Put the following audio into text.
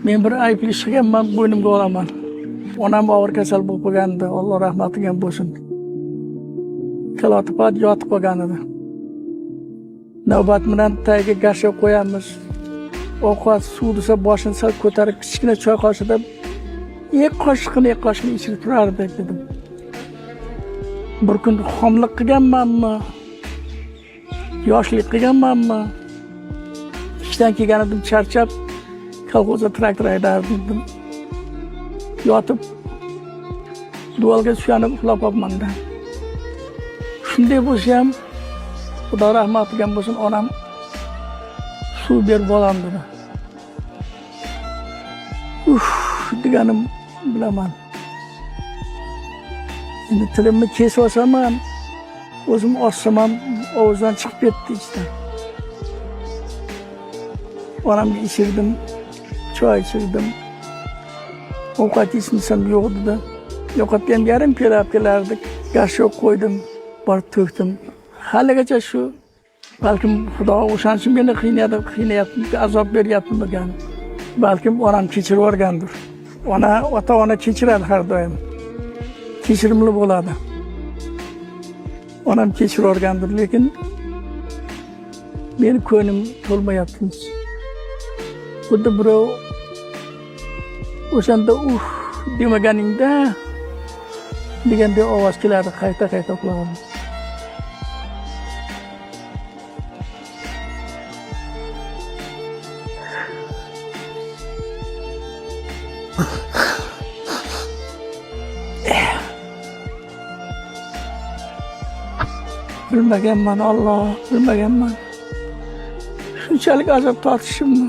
Men bir ayıplı ish qilganman, bo'ynimga olaman. Onam og'ir kasal bo'lib qolgandi, Alloh rahmat qilgan bo'lsin. Kalotipat yotib qolgan edi. Navbat bilan tagiga gasha qo'yamiz. Ovqat suv desa boshini sal ko'tarib kichkina choy qoshida ikki qoshiqni ichib turardi dedim. Bir kun xomlik qilganmanmi? Yoshlik qilganmanmi? İşten kelgan edim, charchab, kolxozda traktor haydardim. Yotib dualga suyanib uxlab qolibman-da. Shunday bo'lsa ham Xudo rahmat qilgan bo'lsin, onam suv berib bolam dedi. Deganim bilaman. Endi tilimni kesib olsam ham, o'zim ossam ham ovozdan chiqib ketdi ichdan. Onamga ichirdim, choy ichirdim. Ovqat yesam yo'q dedi. Yo'qotgan yarim kelardi. Gash yo'q qo'ydim, borib to'kdim. Haligacha shu, balkim Xudo o'shancha meni qiynayapti, azob beryapti degan. Balkim onam kechirib yuborgandir. Ota-ona kechiradi har doim. Kechirimli bo'ladi. Onam kechirib yuborgandir, lekin meni ko'nglim to'lmayapti. Xuddi birov o'shanda demaganingda deganday ovoz kelardi, qayta uxladim. Bilmaganman, Alloh, bilmaganman. Shunchalik azob tortishimni.